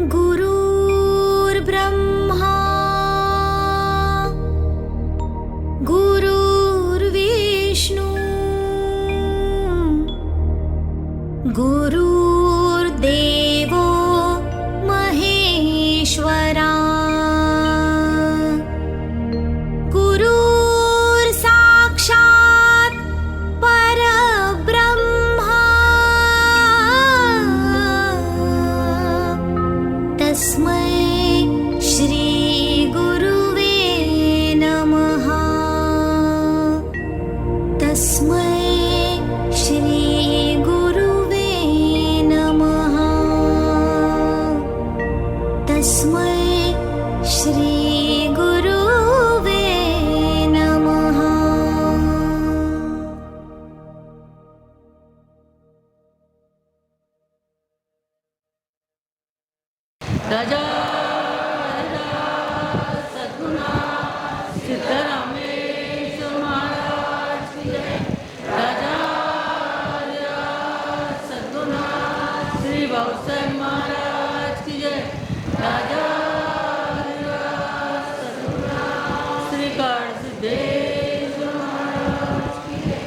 गुरुर्ब्रह्मा गुरुर्विष्णू गुरुर्देवो महेश्वरा गुरुर्साक्षात् परब्रह्मा तस्मै श्री गुरुवे नमः। तस्मै श्री गुरुवे नमः। तस्मै श्री गुरुवे नमः। राजा सद्गुणा सिद्धरामेश्वर महाराज की जय। राजा सद्गुणा श्री भाऊसाहेब महाराज की जय। राजा सद्गुणा श्री काळसिद्धेश्वर महाराज की जय।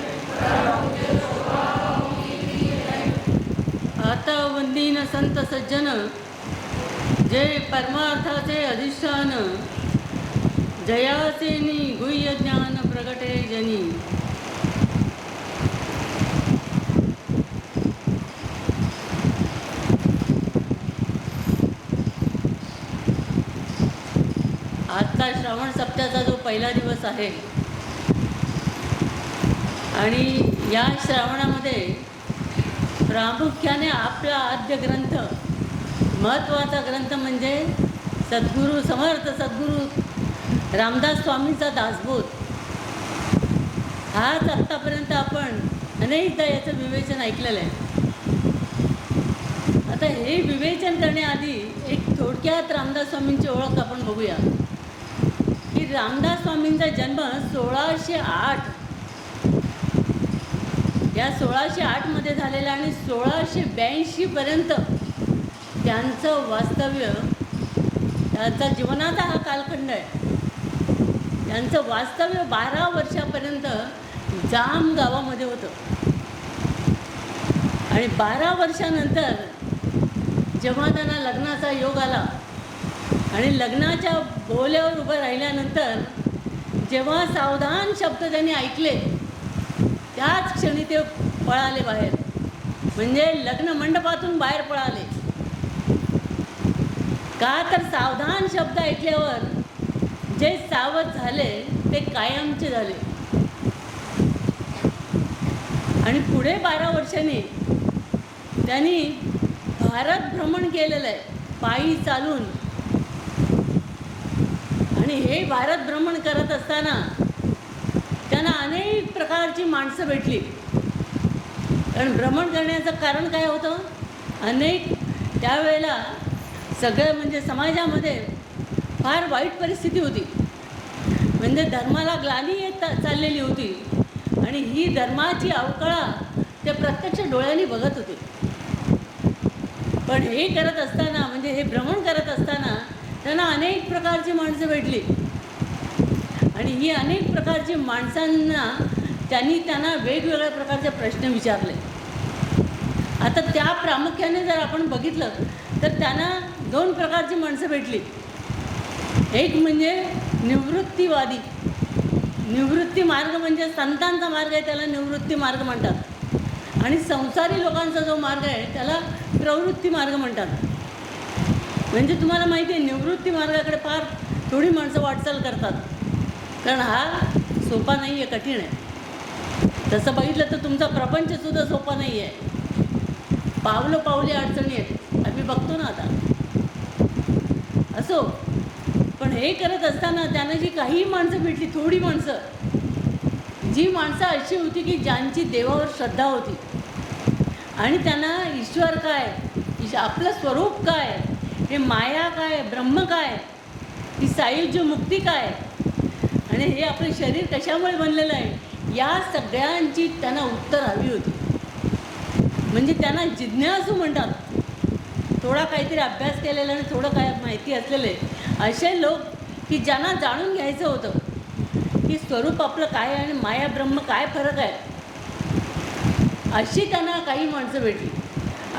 आता वंदीन संत सज्जन जय परमार्थाचे अधिष्ठान जयासेनी गुह्य ज्ञान प्रगटे जनी। आजचा श्रावण सप्ताहाचा जो पहिला दिवस आहे आणि या श्रावणामध्ये प्रामुख्याने आपला आद्य ग्रंथ महत्त्वाचा ग्रंथ म्हणजे सद्गुरू समर्थ सद्गुरू रामदास स्वामींचा दासबोध। हाच आत्तापर्यंत आपण अनेकदा याचं विवेचन ऐकलेलं आहे। आता हे विवेचन करण्याआधी एक थोडक्यात रामदास स्वामींची ओळख आपण बघूया की रामदास स्वामींचा जन्म 1608 या 1608 झालेला आणि 1682 त्यांचं वास्तव्य, त्यांचा जीवनाचा हा कालखंड आहे। त्यांचं वास्तव्य 12 वर्षापर्यंत जाम गावामध्ये होतं आणि 12 वर्षानंतर जेव्हा त्यांना लग्नाचा योग आला आणि लग्नाच्या बोल्यावर उभं राहिल्यानंतर जेव्हा सावधान शब्द त्यांनी ऐकले त्याच क्षणी ते पळाले बाहेर, म्हणजे लग्न मंडपातून बाहेर पळाले। का तर सावधान शब्द ऐकल्यावर जे सावध झाले ते कायमचे झाले आणि पुढे 12 वर्षांनी त्यांनी भारत भ्रमण केलेलं आहे पायी चालून। आणि हे भारत भ्रमण करत असताना त्यांना अनेक प्रकारची माणसं भेटली, कारण भ्रमण करण्याचं कारण काय होतं, अनेक त्यावेळेला सगळं म्हणजे समाजामध्ये फार वाईट परिस्थिती होती, म्हणजे धर्माला ग्लानी येत चाललेली होती आणि ही धर्माची अवकळा ते प्रत्यक्ष डोळ्यांनी बघत होते। पण हे करत असताना म्हणजे हे भ्रमण करत असताना त्यांना अनेक प्रकारची माणसं भेटली आणि ही अनेक प्रकारची माणसांना त्यांना वेगवेगळ्या प्रकारचे प्रश्न विचारले। आता त्या प्रामुख्याने जर आपण बघितलं तर त्यांना 2 प्रकारची माणसं भेटली। एक म्हणजे निवृत्तीवादी, निवृत्ती मार्ग म्हणजे संतांचा मार्ग आहे त्याला निवृत्ती मार्ग म्हणतात आणि संसारी लोकांचा जो मार्ग आहे त्याला प्रवृत्ती मार्ग म्हणतात। म्हणजे तुम्हाला माहिती आहे निवृत्ती मार्गाकडे फार थोडी माणसं वाटचाल करतात, कारण हा सोपा नाही आहे, कठीण आहे। तसं बघितलं तर तुमचा प्रपंचसुद्धा सोपा नाही आहे, पावलं पावली अडचणी आहेत, आम्ही बघतो ना आता। असो, पण हे करत असताना त्यांना जी काही माणसं भेटली, थोडी माणसं, जी माणसं अशी होती की ज्यांची देवावर श्रद्धा होती आणि त्यांना ईश्वर काय, आपलं स्वरूप काय, हे माया काय, ब्रह्म काय, ही सायुज्य मुक्ती काय आणि हे आपलं शरीर कशामुळे बनलेलं आहे, या सगळ्यांची त्यांना उत्तर हवी होती। म्हणजे त्यांना जिज्ञासू म्हणतात। थोडा काहीतरी अभ्यास केलेला आणि थोडं काय माहिती असलेले असे लोक की ज्यांना जाणून घ्यायचं होतं की स्वरूप आपलं काय आणि माया ब्रह्म काय फरक आहे, अशी त्यांना काही माणसं भेटली.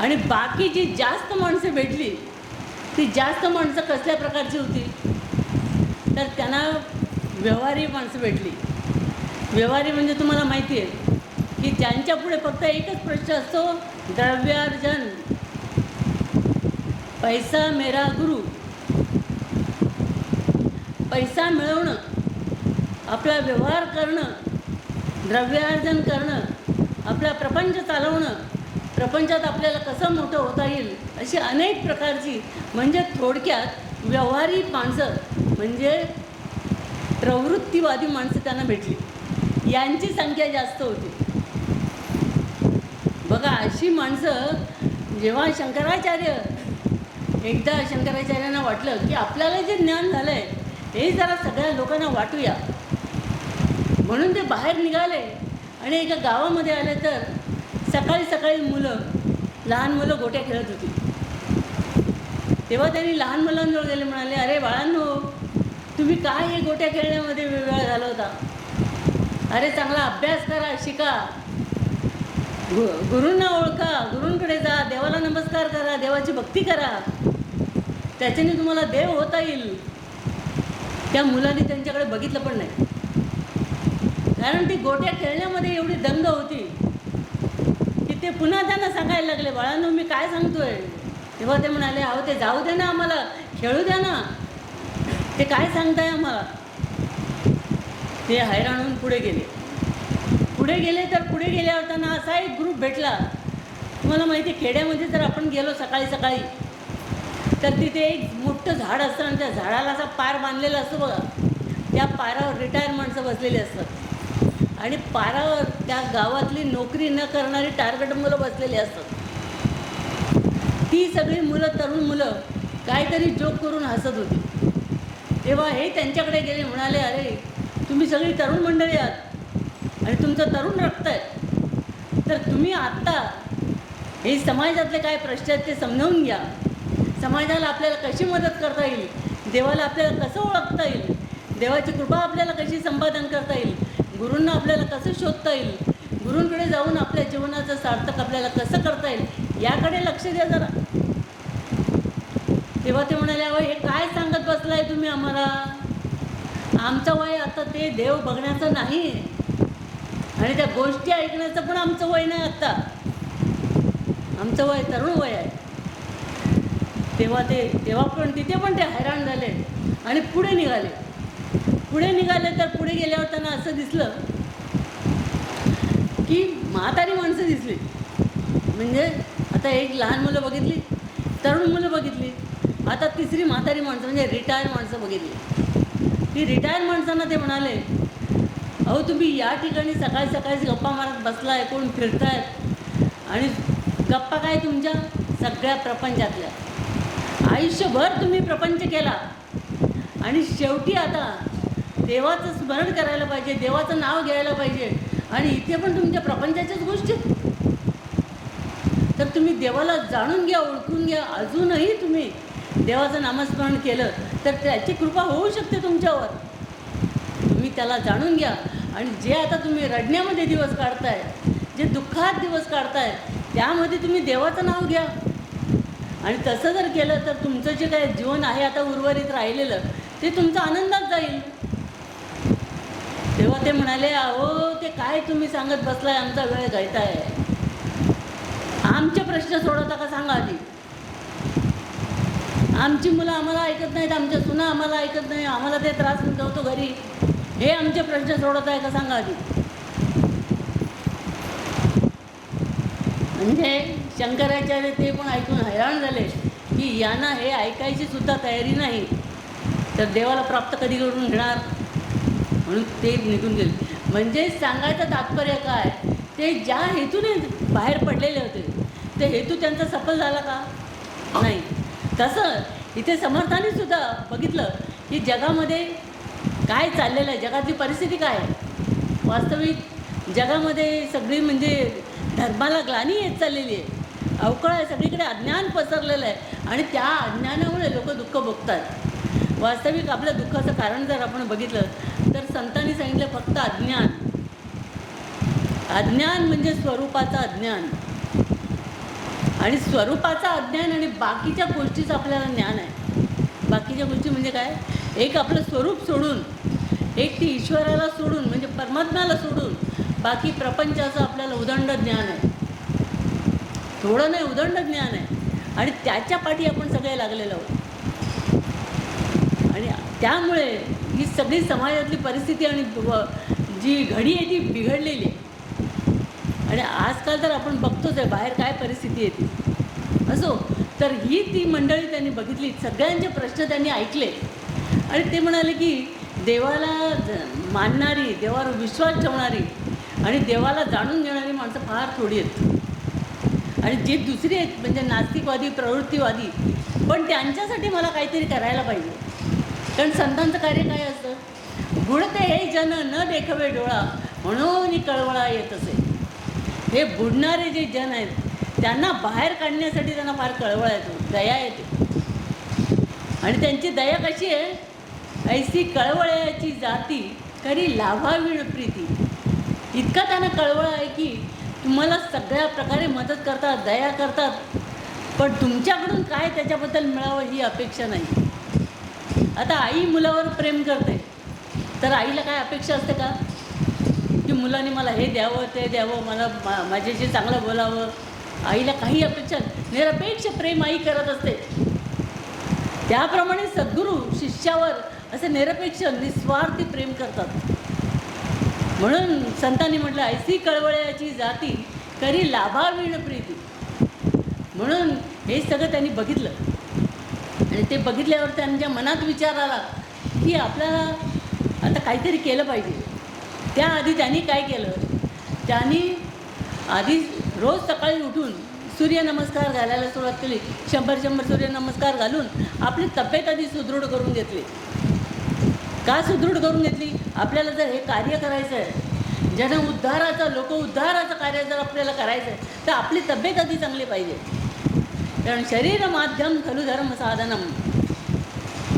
आणि बाकी जी जास्त माणसं भेटली ती जास्त माणसं कसल्या प्रकारची होती, तर त्यांना व्यवहारी माणसं भेटली. व्यवहारी म्हणजे तुम्हाला माहिती आहे की ज्यांच्या पुढे फक्त एकच प्रश्न असतो, द्रव्यार्जन, पैसा मेरा गुरु. पैसा मिळवणं, आपला व्यवहार करणं, द्रव्यार्जन करणं, आपला प्रपंच चालवणं, प्रपंचात आपल्याला कसं मोठं होता येईल, अशी अनेक प्रकारची, म्हणजे थोडक्यात व्यवहारी माणसं म्हणजे प्रवृत्तीवादी माणसं त्यांना भेटली. यांची संख्या जास्त होती. बघा, अशी माणसं जेव्हा एकदा शंकराचार्यांना वाटलं की आपल्याला जे ज्ञान झालं आहे हे जरा सगळ्या लोकांना वाटूया, म्हणून ते बाहेर निघाले आणि एका गावामध्ये आले. तर सकाळी सकाळी लहान मुलं गोट्या खेळत होती. तेव्हा त्यांनी लहान मुलांजवळ गेले, म्हणाले, अरे बाळांनो, तुम्ही काय हे गोट्या खेळण्यामध्ये वेळ घालवता? अरे चांगला अभ्यास करा, शिका, गुरूंना ओळखा, गुरूंकडे जा, देवाला नमस्कार करा, देवाची भक्ती करा, त्याच्याने तुम्हाला देव होता येईल. त्या मुलांनी त्यांच्याकडे बघितलं पण नाही, कारण ती गोट्या खेळण्यामध्ये एवढी दंग होती की ते पुन्हा त्यांना सांगायला लागले, बाळांनो मी काय सांगतोय. तेव्हा ते म्हणाले, अहो ते जाऊ दे ना, आम्हाला खेळू द्या ना, ते काय सांगताय आम्हाला. ते हैराण होऊन पुढे गेले. तर पुढे गेल्यावर त्यांना असा एक ग्रुप भेटला. तुम्हाला माहिती आहे, खेड्यामध्ये जर आपण गेलो सकाळी सकाळी तर तिथे एक मोठं झाड असतं आणि त्या झाडाला असा पार बांधलेला असतो बघा. त्या पारावर रिटायर माणसं बसलेली असतात आणि पारावर त्या गावातली नोकरी न करणारी टार्गेट मुलं बसलेली असतात. ती सगळी मुलं, तरुण मुलं काहीतरी जोक करून हसत होती. तेव्हा हे त्यांच्याकडे गेले, म्हणाले, अरे तुम्ही सगळी तरुण मंडळी आहात आणि तुमचं तरुण रक्त आहे, तर तुम्ही आत्ता हे समाजातले काय प्रश्न आहेत ते समजावून घ्या. समाजाला आपल्याला कशी मदत करता येईल, देवाला आपल्याला कसं ओळखता येईल, देवाची कृपा आपल्याला कशी संपादन करता येईल, गुरूंना आपल्याला कसं शोधता येईल, गुरूंकडे जाऊन आपल्या जीवनाचं सार्थक आपल्याला कसं करता येईल, याकडे लक्ष द्या जरा. तेव्हा ते म्हणाले, अहो हे काय सांगत बसलाय तुम्ही आम्हाला, आमचं वय आता ते देव बघण्याचं नाही आणि त्या गोष्टी ऐकण्याचं पण आमचं वय नाही आत्ता, आमचं वय तरुण वय आहे. तेव्हा पण तिथे पण ते हैराण झाले आणि पुढे निघाले. तर पुढे गेल्यावर त्यांना असं दिसलं की म्हातारी माणसं दिसली. म्हणजे आता एक लहान मुलं बघितली, तरुण मुलं बघितली, आता तिसरी म्हातारी माणसं म्हणजे रिटायर माणसं बघितली. ती रिटायर माणसांना ते म्हणाले, अहो तुम्ही या ठिकाणी सकाळी सकाळीच गप्पा मारत बसलाय, कोण फिरतायत आणि गप्पा काय तुमच्या सगळ्या प्रपंचातल्या, आयुष्यभर तुम्ही प्रपंच केला आणि शेवटी आता देवाचं स्मरण करायला पाहिजे, देवाचं नाव घ्यायला पाहिजे आणि इथे पण तुमच्या प्रपंचाच्याच गोष्टी. तर तुम्ही देवाला जाणून घ्या, ओळखून घ्या. अजूनही तुम्ही देवाचं नामस्मरण केलं तर त्याची कृपा होऊ शकते तुमच्यावर. तुम्ही त्याला जाणून घ्या आणि जे आता तुम्ही रडण्यामध्ये दिवस काढताय, जे दुःखात दिवस काढताय, त्यामध्ये तुम्ही देवाचं नाव घ्या. आणि तसं जर केलं तर तुमचं जे काय जीवन आहे आता उर्वरित राहिलेलं ते तुमचं आनंदात जाईल. तेव्हा ते म्हणाले, अहो ते काय तुम्ही सांगत बसलाय, आमचा वेळ घालताय, आमचे प्रश्न सोडवता का सांगा आधी. आमची मुलं आम्हाला ऐकत नाहीत, आमच्या सुना आम्हाला ऐकत नाही, आम्हाला ते त्रास होतो घरी, हे आमचे प्रश्न सोडवत आहे का सांगा आधी. म्हणजे शंकराचार्य ते पण ऐकून हैराण झाले की यांना हे ऐकायची सुद्धा तयारी नाही, तर देवाला प्राप्त कधी करून घेणार, म्हणून ते निघून गेले. म्हणजे सांगायचं तात्पर्य काय, ते ज्या हेतूने बाहेर पडलेले होते ते हेतू त्यांचा सफल झाला का नाही. तसं इथे समर्थाने सुद्धा बघितलं की जगामध्ये काय चाललेलं आहे, जगातली परिस्थिती काय आहे. वास्तविक जगामध्ये सगळी म्हणजे धर्माला ग्लानी येत चाललेली आहे अवकळ आहे, सगळीकडे अज्ञान पसरलेलं आहे आणि त्या अज्ञानामुळे लोक दुःख भोगतात. वास्तविक आपल्या दुःखाचं कारण जर आपण बघितलं तर संतांनी सांगितलं फक्त अज्ञान. अज्ञान म्हणजे स्वरूपाचं अज्ञान, आणि स्वरूपाचं अज्ञान आणि बाकीच्या गोष्टीचं आपल्याला ज्ञान आहे. बाकीच्या गोष्टी म्हणजे काय, एक आपलं स्वरूप सोडून, एक ती ईश्वराला सोडून म्हणजे परमात्म्याला सोडून बाकी प्रपंचाचं आपल्याला उदंड ज्ञान आहे. थोडं नाही, उदंड ज्ञान आहे आणि त्याच्या पाठी आपण सगळे लागलेलो आहोत. आणि त्यामुळे ही सगळी समाजातली परिस्थिती आणि जी घडी आहे ती बिघडलेली आहे. आणि आजकाल तर आपण बघतोच आहे बाहेर काय परिस्थिती येते. असो, तर ही ती मंडळी त्यांनी बघितली, सगळ्यांचे प्रश्न त्यांनी ऐकले आणि ते म्हणाले की देवाला मानणारी, देवावर विश्वास ठेवणारी आणि देवाला जाणून घेणारी माणसं फार थोडी आहेत. आणि जे दुसरी आहेत म्हणजे नास्तिकवादी, प्रवृत्तीवादी, पण त्यांच्यासाठी मला काहीतरी करायला पाहिजे. कारण संतांचं कार्य काय असतं, बुडते हे जन न देखवे डोळा म्हणून कळवळा येत असे. हे बुडणारे जे जन आहेत त्यांना बाहेर काढण्यासाठी त्यांना फार कळवळा येतो, दया येते. आणि त्यांची दया कशी आहे, ऐसी कळवळ्याची जाती करी लाभावीण प्रीती. इतका त्यांना कळवळा आहे की तुम्हाला सगळ्या प्रकारे मदत करतात, दया करतात, पण तुमच्याकडून काय त्याच्याबद्दल मिळावं ही अपेक्षा नाही. आता आई मुलावर प्रेम करते तर आईला काय अपेक्षा असते का, की मुलाने मला हे द्यावं, ते द्यावं, मला माझ्याशी चांगलं बोलावं. आईला काही अपेक्षा, निरपेक्ष प्रेम आई करत असते. त्याप्रमाणे सद्गुरू शिष्यावर असे निरपेक्ष निस्वार्थी प्रेम करतात. म्हणून संतांनी म्हटलं ऐसी कळवळ्याची जाती करी लाभावीण प्रीती. म्हणून हे सगळं त्यांनी बघितलं आणि ते बघितल्यावर त्यांच्या मनात विचार आला की आपल्याला आता काहीतरी केलं पाहिजे. त्याआधी त्यांनी काय केलं, त्यांनी आधी रोज सकाळी उठून सूर्यनमस्कार घालायला सुरुवात केली. 100 सूर्यनमस्कार घालून आपली तब्येत आधी सुदृढ करून घेतली. का सुदृढ करून घेतली, आपल्याला जर हे कार्य करायचं आहे, जन उद्धाराचं, लोक उद्धाराचं कार्य जर आपल्याला करायचं आहे तर आपली तब्येत आधी चांगली पाहिजे. कारण शरीर माध्यम खलु धर्म साधनम.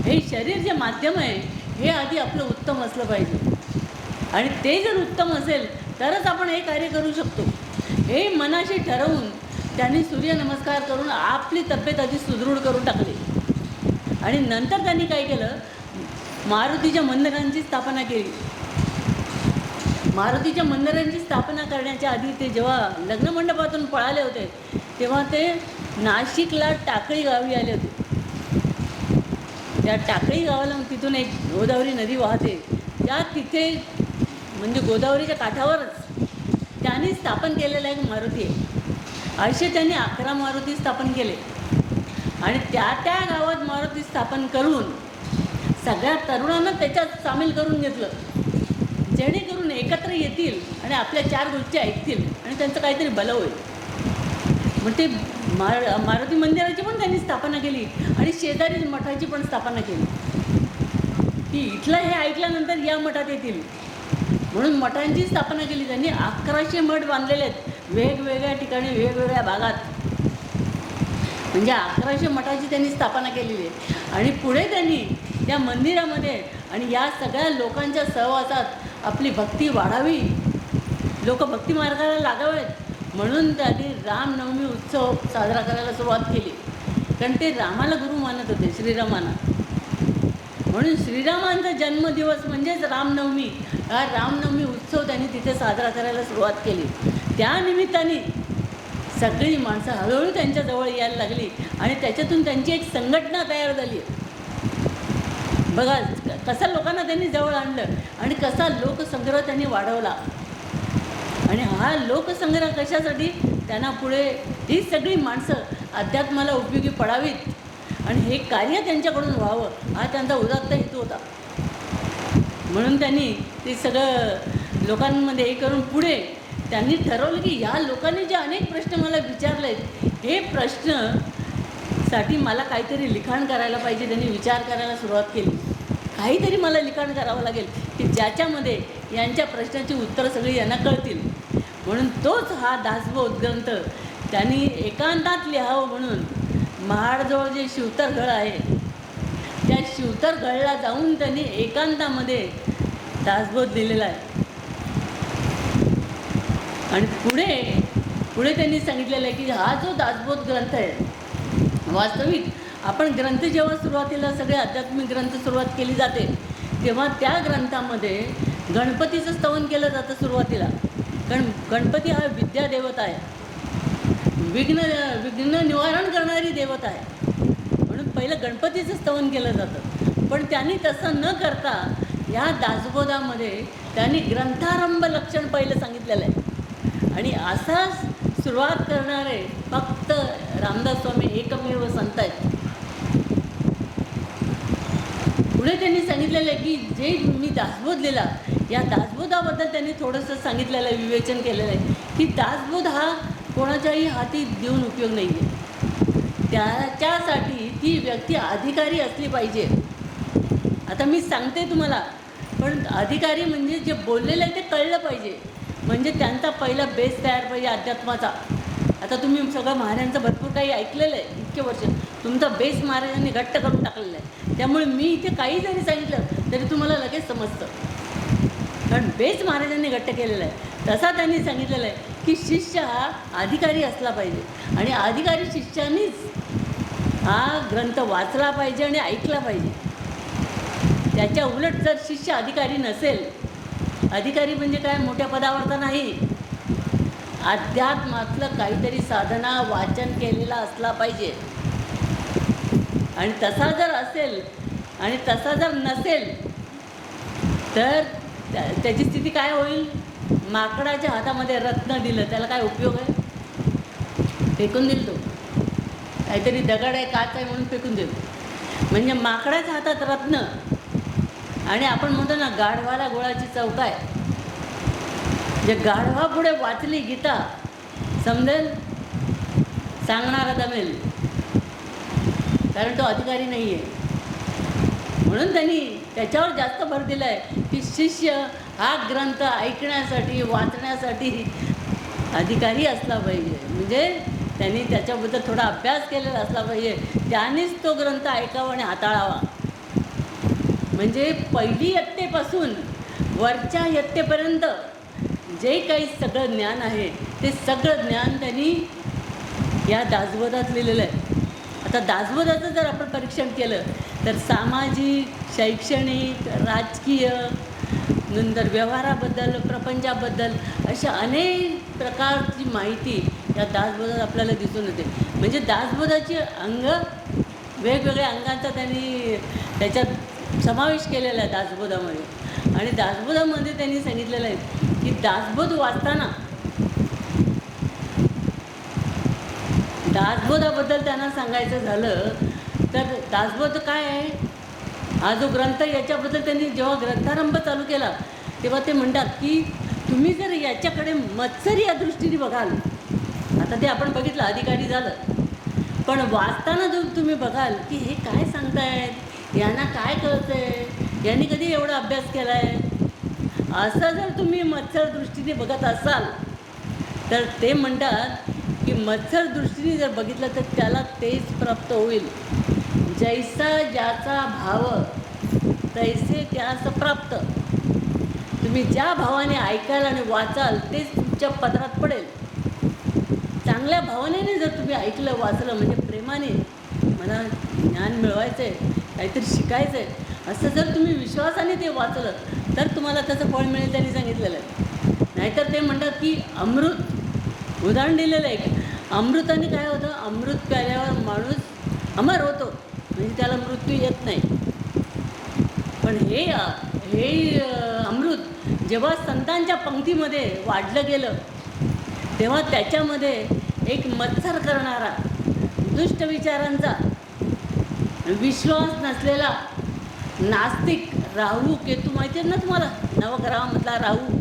हे शरीर जे माध्यम आहे हे आधी आपलं उत्तम असलं पाहिजे आणि ते जर उत्तम असेल तरच आपण हे कार्य करू शकतो. हे मनाशी ठरवून त्यांनी सूर्यनमस्कार करून आपली तब्येत आधी सुदृढ करून टाकली. आणि नंतर त्यांनी काय केलं, मारुतीच्या मंदिरांची स्थापना केली. मारुतीच्या मंदिरांची स्थापना करण्याच्या आधी ते जेव्हा लग्नमंडपातून पळाले होते तेव्हा ते नाशिकला टाकळी गावी आले होते. त्या टाकळी गावाला तिथून एक गोदावरी नदी वाहते, त्या तिथे म्हणजे गोदावरीच्या काठावरच त्यांनी स्थापन केलेला एक मारुती आहे. असे त्यांनी 11 मारुती स्थापन केले आणि त्या त्या गावात मारुती स्थापन करून सगळ्या तरुणांना त्याच्यात सामील करून घेतलं, जेणेकरून एकत्र येतील आणि आपल्या 4 गोष्टी ऐकतील आणि त्यांचं काहीतरी भलं होईल. मग ते मारुती मंदिराची पण त्यांनी स्थापना केली आणि शेजारी मठाची पण स्थापना केली की इथलं हे ऐकल्यानंतर या मठात येतील म्हणून मठांची स्थापना केली. त्यांनी 1100 मठ बांधलेले आहेत वेगवेगळ्या ठिकाणी, वेगवेगळ्या भागात. म्हणजे 1100 मठाची त्यांनी स्थापना केलेली आहे. आणि पुढे त्यांनी त्या मंदिरामध्ये आणि या सगळ्या लोकांच्या सहवासात आपली भक्ती वाढावी, लोक भक्ती मार्गाला लागावेत म्हणून त्यांनी रामनवमी उत्सव साजरा करायला सुरुवात केली. कारण ते रामाला गुरु मानत होते, श्रीरामांना. म्हणून श्रीरामांचा जन्मदिवस म्हणजेच रामनवमी, हा रामनवमी उत्सव त्यांनी तिथे साजरा करायला सुरुवात केली. त्या निमित्ताने सगळी माणसं हळूहळू त्यांच्याजवळ यायला लागली आणि त्याच्यातून त्यांची एक संघटना तयार झाली. बघा कसं लोकांना त्यांनी जवळ आणलं आणि कसा लोकसंग्रह त्यांनी वाढवला. आणि हा लोकसंग्रह कशासाठी, त्यांना पुढे ही सगळी माणसं अध्यात्माला उपयोगी पडावीत आणि हे कार्य त्यांच्याकडून व्हावं, हा त्यांचा उदात्त हेतू होता. म्हणून त्यांनी ते सगळं लोकांमध्ये हे करून पुढे त्यांनी ठरवलं की ह्या लोकांनी जे अनेक प्रश्न मला विचारले आहेत, हे प्रश्नसाठी मला काहीतरी लिखाण करायला पाहिजे. त्यांनी विचार करायला सुरुवात केली, काहीतरी मला लिखाण करावं लागेल की ज्याच्यामध्ये यांच्या प्रश्नाची उत्तरं सगळी यांना कळतील. म्हणून तोच हा दासबोध ग्रंथ त्यांनी एकांतात लिहावं म्हणून महाडजवळ जे शिवतरगळ आहे त्या शिवतरगळला जाऊन त्यांनी एकांतामध्ये दासबोध लिहिलेला आहे. आणि पुढे त्यांनी सांगितलेलं आहे की हा जो दासबोध ग्रंथ आहे, वास्तविक आपण ग्रंथ जेव्हा सुरुवातीला सगळे आध्यात्मिक ग्रंथ सुरुवात केली जाते तेव्हा त्या ग्रंथामध्ये गणपतीचं स्तवन केलं जातं सुरुवातीला. कारण गणपती हा विद्या देवता आहे, विघ्न निवारण करणारी देवता आहे, म्हणून पहिलं गणपतीचं स्तवन केलं जातं. पण त्यांनी तसं न करता या दासबोधामध्ये त्यांनी ग्रंथारंभ लक्षण पहिलं सांगितलेलं आहे. आणि असा सुरुवात करणारे फक्त रामदास स्वामी एकमेव संत आहेत. पुढे त्यांनी सांगितलेलं आहे की जे मी दासबोध लिहिला या दासबोधाबद्दल त्यांनी थोडंसं सांगितलेलं आहे, विवेचन केलेलं आहे की दासबोध हा कोणाच्याही हाती देऊन उपयोग नाही आहे. त्याच्यासाठी ती व्यक्ती अधिकारी असली पाहिजे. आता मी सांगते तुम्हाला, पण अधिकारी म्हणजे जे बोललेलं आहे ते कळलं पाहिजे, म्हणजे त्यांचा पहिला बेस तयार पाहिजे अध्यात्माचा. आता तुम्ही सगळं महाराजांचं भरपूर काही ऐकलेलं आहे इतके वर्ष, तुमचा बेस महाराजांनी घट्ट करून टाकलेला आहे. त्यामुळे मी इथे काही जरी सांगितलं तरी तुम्हाला लगेच समजतं, कारण बेस महाराजांनी घट्ट केलेला आहे. तसा त्यांनी सांगितलेलं आहे की शिष्य हा अधिकारी असला पाहिजे आणि अधिकारी शिष्यानीच हा ग्रंथ वाचला पाहिजे आणि ऐकला पाहिजे. त्याच्या उलट जर शिष्य अधिकारी नसेल, अधिकारी म्हणजे काय मोठ्या पदावर तर नाही, अध्यात्मातलं काहीतरी साधना वाचन केलेला असला पाहिजे. आणि तसा जर असेल आणि तसा जर नसेल तर त्याची स्थिती काय होईल? माकडाच्या हातामध्ये रत्न दिलं त्याला काय उपयोग आहे? फेकून दिल तो, काहीतरी दगड आहे काच आहे म्हणून फेकून दिलं. म्हणजे माकडाच्या हातात रत्न आणि आपण म्हणतो ना गाढवाला गोळाची चौक आहे. जे गाढवा पुढे वाचली गीता समजेल, सांगणारा दमेल, कारण तो अधिकारी नाही आहे. म्हणून त्यांनी त्याच्यावर जास्त भर दिला आहे की शिष्य हा ग्रंथ ऐकण्यासाठी वाचण्यासाठी अधिकारी असला पाहिजे. म्हणजे त्यांनी त्याच्याबद्दल थोडा अभ्यास केलेला असला पाहिजे, त्यानेच तो ग्रंथ ऐकावा आणि हाताळावा. म्हणजे पहिली इयत्तेपासून वरच्या इयत्तेपर्यंत जे काही सगळं ज्ञान आहे ते सगळं ज्ञान त्यांनी या दासबोधात लिहिलेलं आहे. आता दासबोधाचं जर आपण परीक्षण केलं तर सामाजिक, शैक्षणिक, राजकीय, नंतर व्यवहाराबद्दल, प्रपंचाबद्दल अशा अनेक प्रकारची माहिती या दासबोधात आपल्याला दिसून येते. म्हणजे दासबोधाची अंग, वेगवेगळ्या अंगांचा त्यांनी त्याच्यात समावेश केलेला आहे दासबोधामध्ये. आणि दासबोधामध्ये त्यांनी सांगितलेलं आहे की दासबोध वाचताना, दासबोधाबद्दल त्यांना सांगायचं झालं तर दासबोध काय आहे, हा जो ग्रंथ याच्याबद्दल त्यांनी जेव्हा ग्रंथारंभ चालू केला तेव्हा ते म्हणतात की तुम्ही जर याच्याकडे मत्सर या दृष्टीने बघाल, आता ते आपण बघितलं अधिकारी झालं, पण वाचताना जर तुम्ही बघाल की हे काय सांगतायत, यांना काय कळतंय, यांनी कधी एवढा अभ्यास केला आहे, असं जर तुम्ही मत्सर दृष्टीने बघत असाल तर ते म्हणतात की मत्सर दृष्टीने जर बघितलं तर त्याला तेच प्राप्त होईल, जैसा ज्याचा भाव तैसे त्यास प्राप्त. तुम्ही ज्या भावाने ऐकाल आणि वाचाल तेच तुमच्या पदरात पडेल. चांगल्या भावनेने जर तुम्ही ऐकलं वाचलं, म्हणजे प्रेमाने मला ज्ञान मिळवायचं आहे, काहीतरी शिकायचं आहे, असं जर तुम्ही विश्वासाने ते वाचलं तर तुम्हाला त्याचं फळ मिळेल त्यांनी सांगितलेलं आहे. नाहीतर ते म्हणतात की अमृत, उदाहरण दिलेलं आहे की अमृताने काय होतं, अमृत प्याल्यावर माणूस अमर होतो, म्हणजे त्याला मृत्यू येत नाही. पण हे अमृत जेव्हा संतांच्या पंक्तीमध्ये वाढलं गेलं तेव्हा त्याच्यामध्ये एक मत्सर करणारा, दुष्ट विचारांचा, विश्वास नसलेला नास्तिक राहू केतू, माहिती आहे ना तुम्हाला, नवग्रहामधला राहू,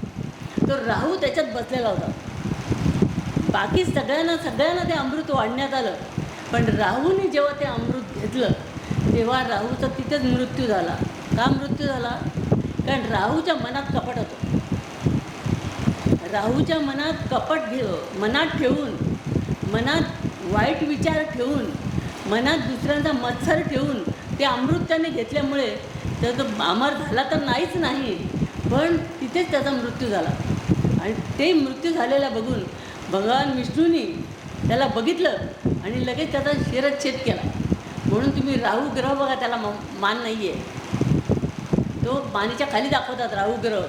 तो राहू त्याच्यात बसलेला होता. बाकी सगळ्यांना ते अमृत वाढण्यात आलं, पण राहूने जेव्हा ते अमृत घेतलं तेव्हा राहूचा तिथेच मृत्यू झाला. का मृत्यू झाला? कारण राहूच्या मनात कपट होतं. राहूच्या मनात कपट मनात ठेवून मनात वाईट विचार ठेवून, मनात दुसऱ्यांचा मत्सर ठेवून ते अमृत त्याने घेतल्यामुळे त्याचा अमर झाला तर नाहीच नाही, पण तिथेच त्याचा मृत्यू झाला. आणि ते मृत्यू झालेला बघून भगवान विष्णूंनी त्याला बघितलं आणि लगेच त्याचा शिरच्छेद केला. म्हणून तुम्ही राहू ग्रह बघा, त्याला मान नाही आहे. तो मानेच्या खाली दाखवतात राहू ग्रह,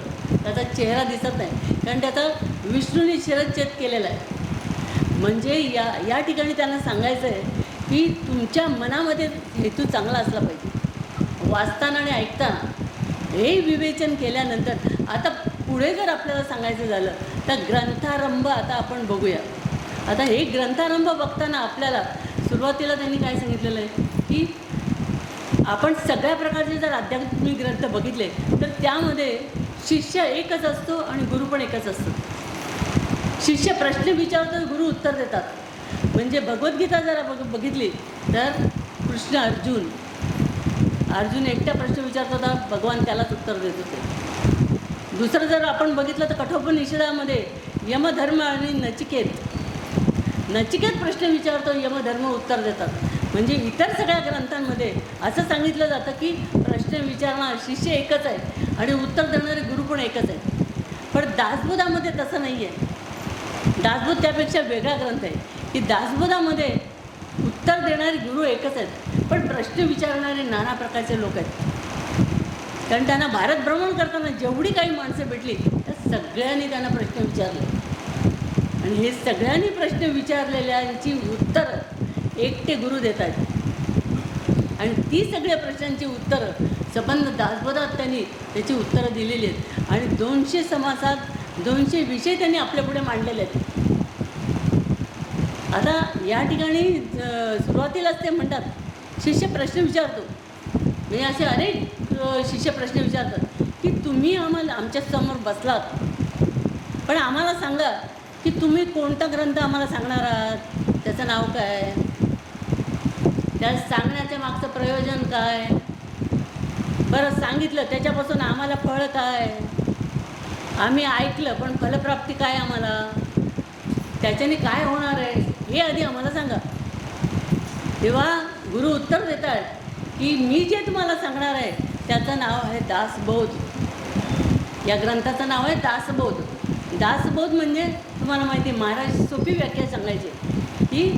त्याचा चेहरा दिसत नाही, कारण त्याचा विष्णूने शिरच्छेद केलेला आहे. म्हणजे या ठिकाणी त्यांना सांगायचं आहे की तुमच्या मनामध्ये हेतू चांगला असला पाहिजे. वाचताना आणि ऐकताना हे विवेचन केल्यानंतर आता पुढे जर आपल्याला सांगायचं झालं तर ग्रंथारंभ आता आपण बघूया. आता हे ग्रंथारंभ बघताना आपल्याला सुरुवातीला त्यांनी काय सांगितलेलं आहे की आपण सगळ्या प्रकारचे जर आध्यात्मिक ग्रंथ बघितले तर त्यामध्ये शिष्य एकच असतो आणि गुरु पण एकच असतो. शिष्य प्रश्न विचारतो, गुरु उत्तर देतात. म्हणजे भगवद्गीता जर बघितली तर कृष्ण अर्जुन एकटा प्रश्न विचारत होता, भगवान त्यालाच उत्तर देत होते. दुसरं जर आपण बघितलं तर कठोपनिषदामध्ये यमधर्म आणि नचिकेत प्रश्न विचारतो, यमधर्म उत्तर देतात. म्हणजे इतर सगळ्या ग्रंथांमध्ये असं सांगितलं जातं की प्रश्न विचारणार शिष्य एकच आहे आणि उत्तर देणारे गुरु पण एकच आहे. पण दासबोधामध्ये तसं नाही आहे. दासबोध त्यापेक्षा वेगळा ग्रंथ आहे की दासबोधामध्ये उत्तर देणारे गुरु एकच आहेत, पण प्रश्न विचारणारे नाना प्रकारचे लोक आहेत. कारण त्यांना भारत भ्रमण करताना जेवढी काही माणसं भेटली त्या सगळ्यांनी त्यांना प्रश्न विचारले आणि हे सगळ्यांनी प्रश्न विचारलेल्यांची उत्तरं एकटे गुरु देत आहेत. आणि ती सगळ्या प्रश्नांची उत्तरं संबंध दासबोधात त्यांनी त्याची उत्तरं दिलेली आहेत आणि 200 समासात 200 विषय त्यांनी आपल्यापुढे मांडलेले आहेत. आता या ठिकाणी सुरुवातीलाच ते म्हणतात शिष्य प्रश्न विचारतो. म्हणजे असे अनेक शिष्य प्रश्न विचारतात की तुम्ही आमच्यासमोर बसलात, पण आम्हाला सांगा की तुम्ही कोणता ग्रंथ आम्हाला सांगणार आहात, त्याचं नाव काय, त्या सांगण्याच्या मागचं प्रयोजन काय, बरं सांगितलं त्याच्यापासून आम्हाला फळ काय, आम्ही ऐकलं पण फलप्राप्ती काय, आम्हाला त्याच्याने काय होणार आहे हे आधी आम्हाला सांगा. तेव्हा गुरु उत्तर देतात की मी जे तुम्हाला सांगणार आहे त्याचं नाव आहे दासबोध. या ग्रंथाचं नाव आहे दासबोध. दासबोध म्हणजे तुम्हाला माहिती आहे, महाराज सोपी व्याख्या सांगायची की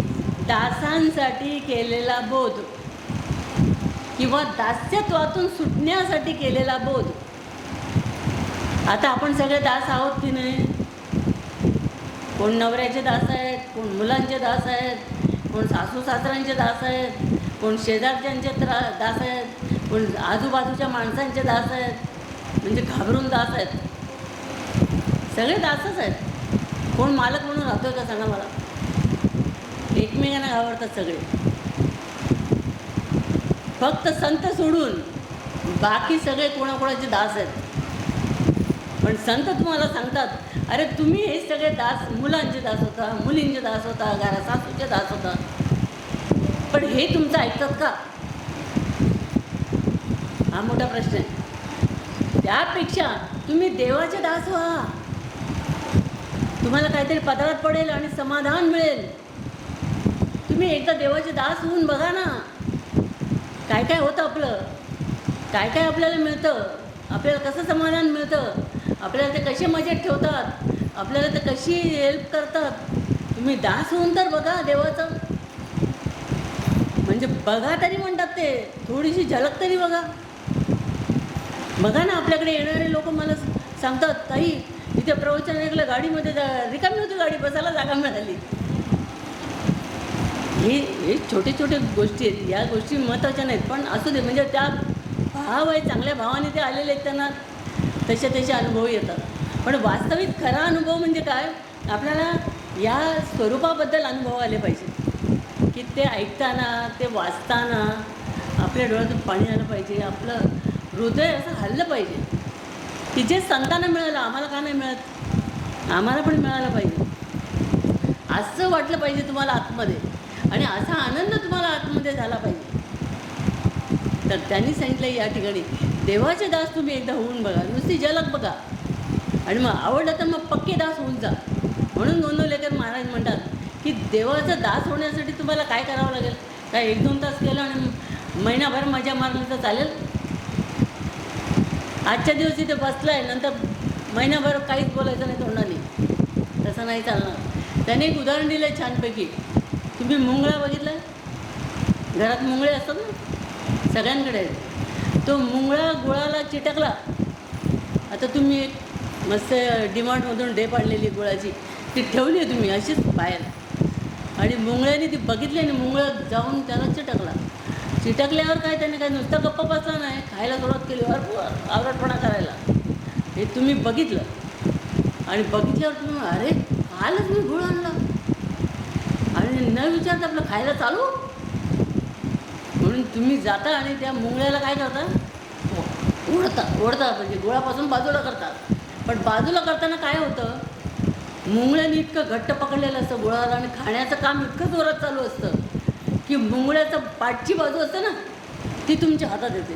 दासांसाठी केलेला बोध किंवा दास्यत्वातून सुटण्यासाठी केलेला बोध. आता आपण सगळे दास आहोत की नाही? कोण नवऱ्याचे दास आहेत, कोण मुलांचे दास आहेत, कोण सासू सासऱ्यांचे दास आहेत, कोण शेजारच्यांचे दास आहेत, कोण आजूबाजूच्या माणसांचे दास आहेत, म्हणजे घाबरून दास आहेत. सगळे दासच आहेत. कोण मालक म्हणून राहतोय का सांगा मला? एकमेकांना घाबरतात सगळे. फक्त संत सोडून बाकी सगळे कोणाकोणाचे दास आहेत. पण संत तुम्हाला सांगतात अरे तुम्ही हे सगळे दास, मुलांचे दास होता, मुलींचे दास होता, घरा सासूचे दास होता, पण हे तुमचं ऐकतात का? हा मोठा प्रश्न आहे. त्यापेक्षा तुम्ही देवाचे दास व्हा. तुम्हाला काहीतरी पदरात पडेल आणि समाधान मिळेल. तुम्ही एकदा देवाचे दास होऊन बघा ना, काय काय होतं आपलं, काय काय आपल्याला मिळतं, आपल्याला कसं समाधान मिळतं, आपल्याला ते कसे मजेत ठेवतात, आपल्याला ते कशी हेल्प करतात. तुम्ही दास होऊन तर बघा देवाचं. म्हणजे बघा तरी म्हणतात ते, थोडीशी झलक तरी बघा. बघा ना, आपल्याकडे येणारे लोक मला सांगतात ताई इथे प्रवचन ऐकलं, गाडीमध्ये रिकामी होती गाडी, बसायला जागा मिळाली. हे छोटे छोटे गोष्टी आहेत. या गोष्टी महत्त्वाच्या नाहीत, पण असू दे. म्हणजे त्या भाव आहे, चांगल्या भावाने ते आलेले आहेत, त्यांना तसे अनुभव येतात. पण वास्तविक खरा अनुभव म्हणजे काय, आपल्याला या स्वरूपाबद्दल अनुभव आले पाहिजे की ते ऐकताना, ते वाचताना आपल्या डोळ्यातून पाणी आलं पाहिजे, आपलं हृदय असं हललं पाहिजे की जे संतांना मिळालं आम्हाला का नाही मिळत, आम्हाला पण मिळालं पाहिजे असं वाटलं पाहिजे तुम्हाला आतमध्ये, आणि असा आनंद तुम्हाला आतमध्ये झाला पाहिजे. तर त्यांनी सांगितलं या ठिकाणी देवाचे दास तुम्ही एकदा होऊन बघा, नुसती झलक बघा, आणि मग आवडलं तर मग पक्के दास होऊन जा. म्हणून नोंदवलेकर महाराज म्हणतात की की देवाचा दास होण्यासाठी तुम्हाला काय करावं लागेल? काय 1-2 तास केलं आणि महिनाभर मजा मारली तर चालेल? आजच्या दिवस इथे बसलाय, नंतर महिनाभर काहीच बोलायचं नाही तोंडाने, तसं नाही चालणार. त्याने एक उदाहरण दिलं आहे छानपैकी. तुम्ही मुंगळा बघितला? घरात मुंगळे असतात ना, सगळ्यांकडे आहेत. तो मुंगळा गुळाला चिटकला. आता तुम्ही एक मस्त डिमार्टमधून डे पाडलेली गुळाची, ती ठेवली आहे तुम्ही अशीच बाहेर, आणि मुंगळ्याने ती बघितली आणि मुंगळं जाऊन त्याला चिटकला. चिटकल्यावर काय, त्याने काय नुसता गप्पा बसला नाही, खायला सुरुवात केली, आवरटपणा करायला. हे तुम्ही बघितलं, आणि बघितल्यावर तुम्ही अरे कालच मी गुळ आणला, आणि न विचारता आपलं खायला चालू. म्हणून तुम्ही जाता आणि त्या मुंगळ्याला काय करता? ओढता म्हणजे गुळापासून बाजूला करतात. पण बाजूला करताना काय होतं, मुंगळ्याने इतकं घट्ट पकडलेलं असतं गुळाला, आणि खाण्याचं काम इतकं जोरात चालू असतं की मुंगळ्याचं पाठची बाजू असते ना, ती तुमच्या हातात येते,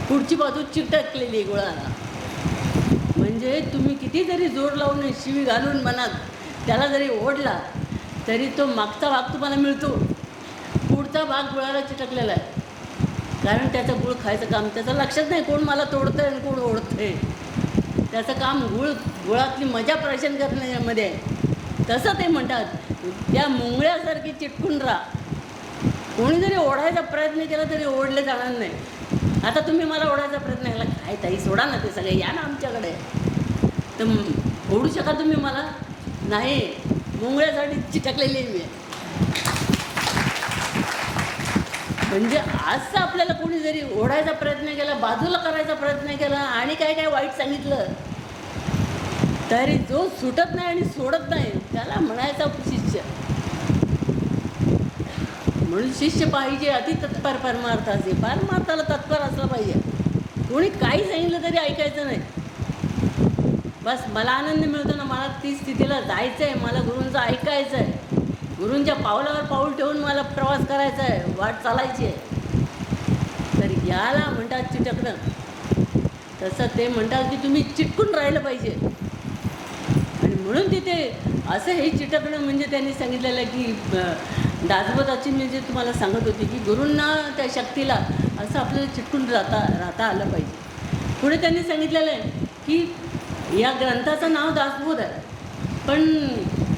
पुढची बाजू चिकटकलेली आहे गुळाला. म्हणजे तुम्ही किती जरी जोर लावून शिवी घालून मनात त्याला जरी ओढला तरी तो मागचा भाग तुम्हाला मिळतो, पुढचा भाग गुळाला चिटकलेला आहे. कारण त्याचं गुळ खायचं काम, त्याचं लक्षात नाही कोण मला तोडतं आहे आणि कोण ओढतं आहे. त्याचं काम गुळातली मजा प्राशन करण्यामध्ये आहे. तसं ते म्हणतात, त्या मुंगळ्यासारखी चिटकून राहा. कोणी जरी ओढायचा प्रयत्न केला तरी ओढले जाणार नाही. आता तुम्ही मला ओढायचा प्रयत्न केला, काय ताई सोडा ना ते सगळे, या ना आमच्याकडे, तर ओढू शकाल तुम्ही मला? नाही, मुंगळ्यासाठी चिटकलेली मी. म्हणजे असं आपल्याला कोणी जरी ओढायचा प्रयत्न केला, बाजूला करायचा प्रयत्न केला, आणि काय काय वाईट सांगितलं तरी जो सुटत नाही आणि सोडत नाही त्याला म्हणायचा शिष्य. म्हणून शिष्य पाहिजे अति तत्पर परमार्थाचे. परमार्थाला तत्पर असलं पाहिजे. कोणी काही सांगितलं तरी ऐकायचं नाही. बस मला आनंद मिळतो ना, मला ती स्थितीला जायचं आहे, मला गुरूंचं ऐकायचं आहे, गुरूंच्या पावलावर पाऊल ठेवून मला प्रवास करायचा आहे, वाट चालायची आहे. तर याला म्हणतात चिटकणं. तसं ते म्हणतात की तुम्ही चिटकून राहिलं पाहिजे. आणि म्हणून तिथे असं हे चिटकणं म्हणजे त्यांनी सांगितलेलं आहे की दासबोधाची मी जे तुम्हाला सांगत होती की गुरूंना त्या शक्तीला असं आपल्याला चिटकून राहता आलं पाहिजे. पुढे त्यांनी सांगितलेलं आहे की या ग्रंथाचं नाव दासबोध आहे, पण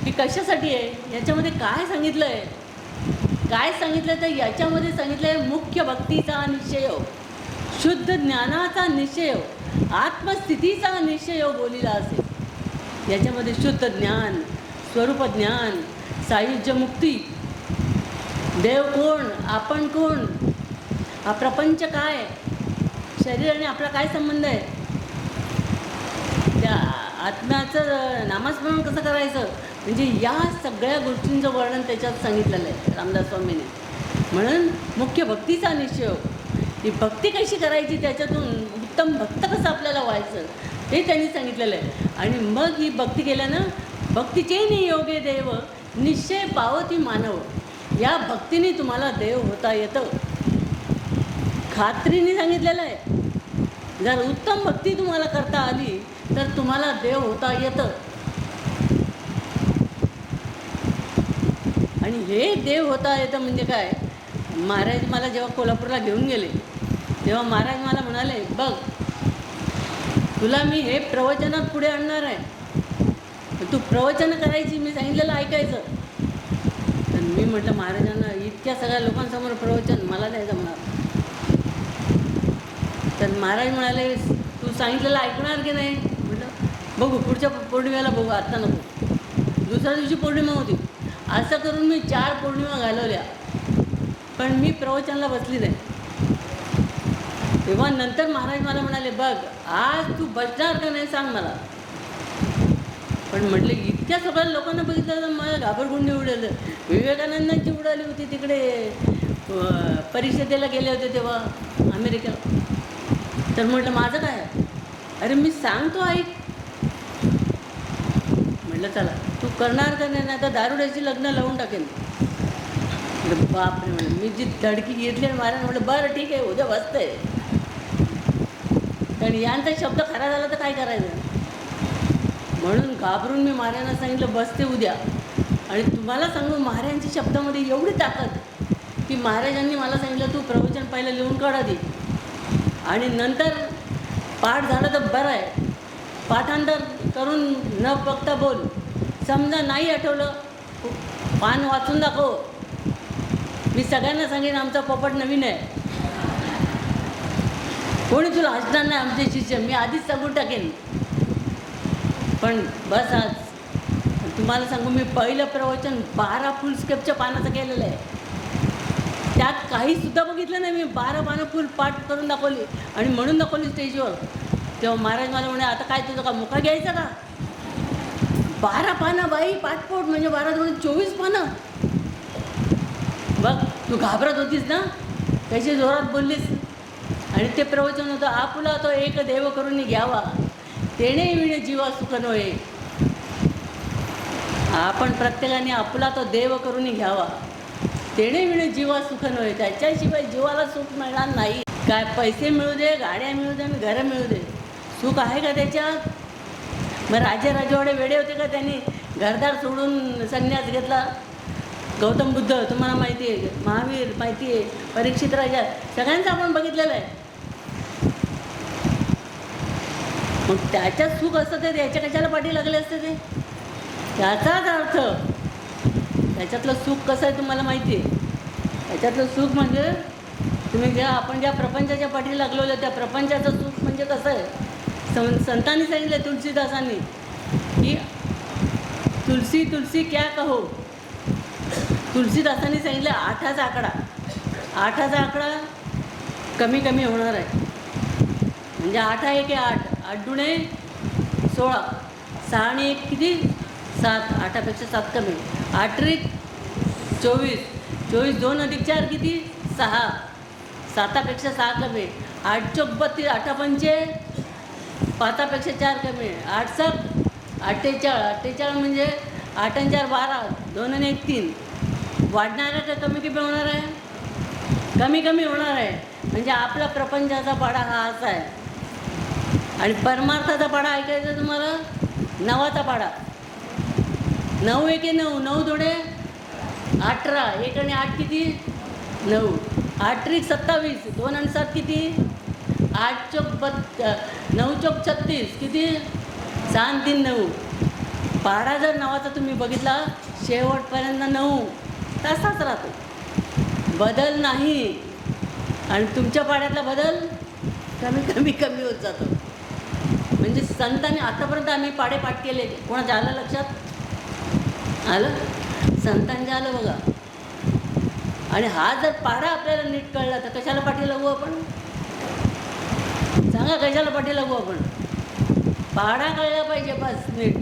ती कशासाठी आहे, याच्यामध्ये काय सांगितलं आहे, काय सांगितलं तर याच्यामध्ये सांगितलं आहे मुख्य भक्तीचा निश्चय, शुद्ध ज्ञानाचा निश्चय, आत्मस्थितीचा निश्चय बोलीला असेल. याच्यामध्ये शुद्ध ज्ञान, स्वरूप ज्ञान, सायुज्य मुक्ती, देव कोण, आपण कोण, हा प्रपंच काय, शरीर आणि आपला काय संबंध आहे, त्या आत्म्याचं नामस्मरण कसं करायचं, म्हणजे या सगळ्या गोष्टींचं वर्णन त्याच्यात सांगितलेलं आहे रामदास स्वामीने. म्हणून मुख्य भक्तीचा निश्चय, ही भक्ती कशी करायची, त्याच्यातून उत्तम भक्त कसं आपल्याला व्हायचं हे त्यांनी सांगितलेलं आहे. आणि मग ही भक्ती केल्यानं भक्तीचे नियोगे देव निश्चय पावती मानव, या भक्तीने तुम्हाला देव होता येतं. खात्रीने सांगितलेलं आहे, जर उत्तम भक्ती तुम्हाला करता आली तर तुम्हाला देव होता येतं. आणि हे देव होता येतं म्हणजे काय, महाराज मला जेव्हा कोल्हापूरला घेऊन गेले तेव्हा महाराज मला म्हणाले, बघ तुला मी हे प्रवचनात पुढे आणणार आहे, तू प्रवचन करायची, मी सांगितलेलं ऐकायचं. तर मी म्हटलं महाराजांना, इतक्या सगळ्या लोकांसमोर प्रवचन मला नाही जमणार. तर महाराज म्हणाले, तू सांगितलेलं ऐकणार की नाही. म्हटलं बघू, पुढच्या पौर्णिमेला बघू, आत्ता नको. दुसऱ्या दिवशी पौर्णिमा होती. असं करून मी 4 पौर्णिमा घालवल्या, पण मी प्रवचनाला बसली नाही. तेव्हा नंतर महाराज मला म्हणाले, बघ आज तू बसणार का नाही सांग मला. पण म्हटलं इतक्या सगळ्या लोकांना बघितलं तर मला घाबरगुंडी उडालं. विवेकानंदांची उडाली होती तिकडे, परिषदेला गेले होते तेव्हा अमेरिकेला. तर म्हटलं माझं काय, अरे मी सांगतो ऐक. म्हटलं चला तू करणार का नाही, आता दारुड्याची लग्न लावून टाकेन. बापरे, म्हणलं मी जी धडकी घेतली आणि महाराज म्हटलं बरं ठीक आहे उद्या बसतंय. कारण यांचा शब्द खरा झाला तर काय करायचं. म्हणून घाबरून मी महाराजांना सांगितलं बसते उद्या. आणि तुम्हाला सांगू महाराजांच्या शब्दामध्ये एवढी ताकद की महाराजांनी मला सांगितलं तू प्रवचन पहिलं लिहून काढ आधी आणि नंतर पाठ झालं तर बरं आहे, पाठांतर करून न बघता बोल, समजा नाही आठवलं पान वाचून दाखव. मी सगळ्यांना सांगेन आमचा पोपट नवीन आहे, कोणी तुला हसणार नाही आमचे शिष्य, मी आधीच सांगून टाकेन. पण बस आज तुम्हाला सांगू मी पहिलं प्रवचन 12 फुलस्केपच्या पानाचं केलेलं आहे. त्यात काहीसुद्धा बघितलं नाही मी, 12 पानं फुल पाठ करून दाखवली आणि म्हणून दाखवली स्टेजवर. तेव्हा महाराज मला म्हणे आता काय तुझं का मुका घ्यायचा का? 12 पानं बाई पाठपोट म्हणजे 12 दोन 24 पानं. बघ तू घाबरत होतीस ना, कशी जोरात बोललीस. आणि ते प्रवचन होतं आपुला तो एक देव करून घ्यावा, तेणे विणे जीवा सुख नव्हे. आपण प्रत्येकाने आपला तो देव करून घ्यावा, तेणे विणे जीवा सुख नव्हे. त्याच्याशिवाय जीवाला सुख मिळणार नाही. काय पैसे मिळू दे, गाड्या मिळू दे, घरं मिळू दे, सुख आहे का त्याच्यात? मग राजे राजवाडे वेडे होते का? त्यांनी घरदार सोडून संन्यास घेतला. गौतम बुद्ध तुम्हाला माहिती आहे, महावीर माहिती आहे, परीक्षित राजा, सगळ्यांचं आपण बघितलेलं आहे. मग त्याच्यात सुख असतं ते याच्या कशाला पाठी लागले असते ते? त्याचाच अर्थ त्याच्यातलं सुख कसं आहे तुम्हाला माहिती आहे. त्याच्यातलं सुख म्हणजे तुम्ही आपण ज्या प्रपंचाच्या पाठी लागलो त्या प्रपंचाचं सुख म्हणजे कसं आहे. संतांनी सांगितलं तुलसीदासांनी की तुलसी तुलसी क्या कहो. तुलसीदासांनी सांगितलं 8चा आकडा, 8चा आकडा कमी कमी होणार आहे. म्हणजे 8 1 8, 8 दुणे 16, 6 आणि 1 किती 7, 8पेक्षा 7 कमी, 8 त्रिक 24, 24 2 अधिक 4 किती 6, 7पेक्षा 6 कमी, 8 चौक 32, 8 पंचे 5पेक्षा 4 कमी, 8 7 48, 48 म्हणजे 8 आणि 4 12, 2 आणि 1 3. वाढणार आहे का कमी कमी होणार आहे? कमी कमी होणार आहे. म्हणजे आपला प्रपंचाचा पाडा हा असा आहे. आणि परमार्थाचा पाडा ऐकायचा तुम्हाला, 9चा पाडा. 9 1 9, 9 थोडे 18, 1 आणि 8 किती 9, 8 त्रिक 27, 2 आणि 7 किती 8 चौक 9 चौक 36 किती 6 आणि 3 9. पाडा जर 9चा तुम्ही बघितला शेवटपर्यंत 9 तसाच राहतो, बदल नाही. आणि तुमच्या पाड्यातला बदल कमी कमी कमी होत जातो. म्हणजे संतांनी आतापर्यंत आम्ही पाडे पाठ केले, कोणाच्या आलं लक्षात आलं? संतांच्या आलं बघा. आणि हा जर पाडा आपल्याला नीट कळला तर कशाला पाठी लागू आपण? सांगा कशाला पाठी लागू आपण? पाडा कळला पाहिजे बस नीट.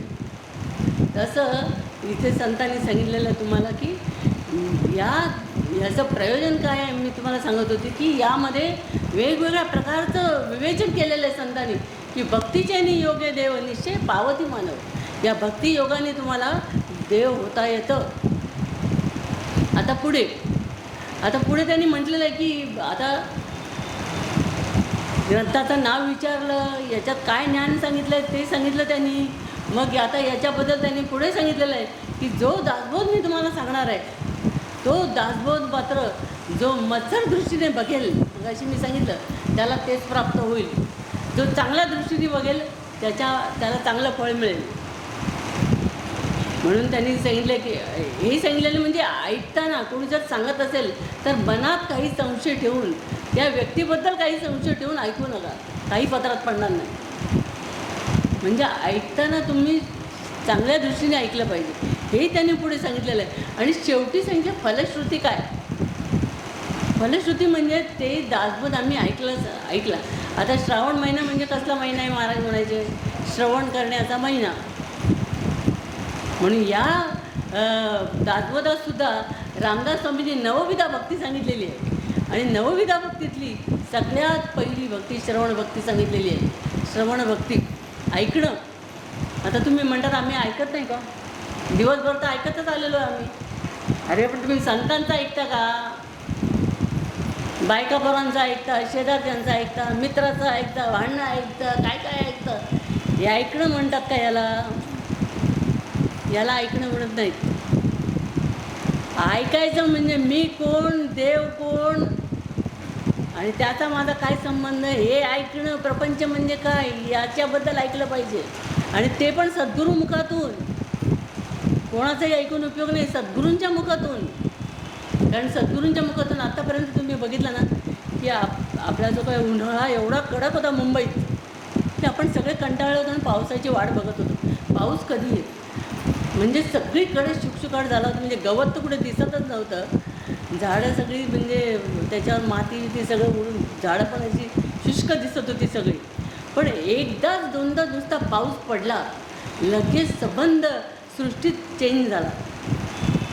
तसं इथे संतांनी सांगितलेलं तुम्हाला की याचं प्रयोजन काय आहे. मी तुम्हाला सांगत होते की यामध्ये वेगवेगळ्या प्रकारचं विवेचन केलेलं आहे संतांनी की भक्तीचे योग्य देव निश्चय पावती मानव. या भक्ती योगाने तुम्हाला देव होता येतं. आता पुढे त्यांनी म्हटलेलं आहे की आता ग्रंथाचं नाव विचारलं, याच्यात काय ज्ञान सांगितलं आहे ते सांगितलं त्यांनी. मग आता याच्याबद्दल त्यांनी पुढे सांगितलेलं आहे की जो दासबोध मी तुम्हाला सांगणार आहे तो दासबोध मात्र जो मत्सर दृष्टीने बघेल, मग अशी मी सांगितलं त्याला तेच प्राप्त होईल. जो चांगल्या दृष्टीने बघेल त्याला चांगलं फळ मिळेल. म्हणून त्यांनी सांगितलं की हे सांगितलेलं म्हणजे ऐकताना कोणी जर सांगत असेल तर मनात काही संशय ठेवून, त्या व्यक्तीबद्दल काही संशय ठेवून ऐकू नका, काही पत्रात पडणार नाही. म्हणजे ऐकताना तुम्ही चांगल्या दृष्टीने ऐकलं पाहिजे हे त्यांनी पुढे सांगितलेलं आहे. आणि शेवटी सांगितलं फलश्रुती काय. फलश्रुती म्हणजे ते दासबोध आम्ही ऐकला. आता श्रावण महिना म्हणजे कसला महिना आहे महाराज म्हणायचे? श्रवण करण्याचा महिना. म्हणून या दासबोधातसुद्धा रामदास स्वामींनी नवविधा भक्ती सांगितलेली आहे. आणि नवविधा भक्तीतली सगळ्यात पहिली भक्ती श्रवण भक्ती सांगितलेली आहे. श्रवण भक्ती ऐकणं. आता तुम्ही म्हणतात आम्ही ऐकत नाही का? दिवसभर तर ऐकतच आलेलो आहे आम्ही. अरे पण तुम्ही संतांचं ऐकता का? बायका पोरांचं ऐकता, शेजारच्यांचं ऐकता, मित्राचं ऐकता, भांडणं ऐकता, काय काय ऐकतं? हे ऐकणं म्हणतात का याला? याला ऐकणं म्हणत नाहीत. ऐकायचं म्हणजे मी कोण, देव कोण आणि त्याचा माझा काय संबंध, हे ऐकणं, प्रपंच म्हणजे काय याच्याबद्दल ऐकलं पाहिजे. आणि ते पण सद्गुरू मुखातून. कोणाचाही ऐकून उपयोग नाही, सद्गुरूंच्या मुखातून. कारण सद्गुरूंच्या मुखातून आत्तापर्यंत तुम्ही बघितलं ना की आपला जो काही उन्हाळा एवढा कडक होता मुंबईत, की आपण सगळे कंटाळलो होतो आणि पावसाची वाट बघत होतो. पाऊस कधी येईल म्हणजे सगळीकडे शुकशुकाट झाला होता. म्हणजे गवत तर कुठे दिसतच नव्हतं. झाडं सगळी म्हणजे त्याच्यावर माती ती सगळं उडून झाडं पण अशी शुष्क दिसत होती सगळी. पण एकदाच दोनदा नुसता पाऊस पडला, लगेच संबंध सृष्टीत चेंज झाला.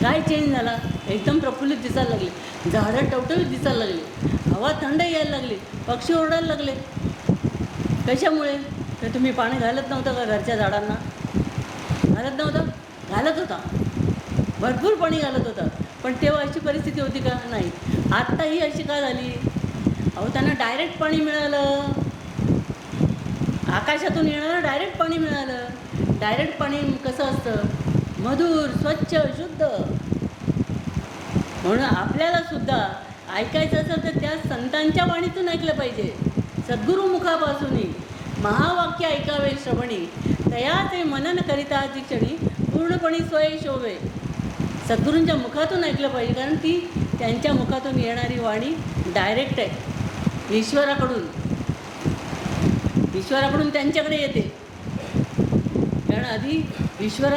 काय चेंज झाला, एकदम प्रफुल्लित दिसायला लागली, झाडं टवटवीत दिसायला लागली, हवा थंड यायला लागली, पक्षी ओरडायला लागले. कशामुळे? तर तुम्ही पाणी घालत नव्हतं का घरच्या झाडांना? घालत नव्हतं? घालत होता, भरपूर पाणी घालत होता. पण तेव्हा अशी परिस्थिती होती का? नाही. आत्ता ही अशी का झाली? अहो त्यांना डायरेक्ट पाणी मिळालं, आकाशातून येणारं डायरेक्ट पाणी मिळालं. डायरेक्ट पाणी कसं असतं? मधुर, स्वच्छ, शुद्ध. म्हणून आपल्याला सुद्धा ऐकायचं असेल तर त्या संतांच्या वाणीतून ऐकलं पाहिजे, सद्गुरू मुखापासूनही. महावाक्य ऐकावे श्रवणी, तया ते मनन करिता ती क्षणी पूर्णपणे स्वय शोभे. सद्गुरूंच्या मुखातून ऐकलं पाहिजे, कारण ती त्यांच्या मुखातून येणारी वाणी डायरेक्ट आहे, ईश्वराकडून त्यांच्याकडे येते. कारण आधी ईश्वर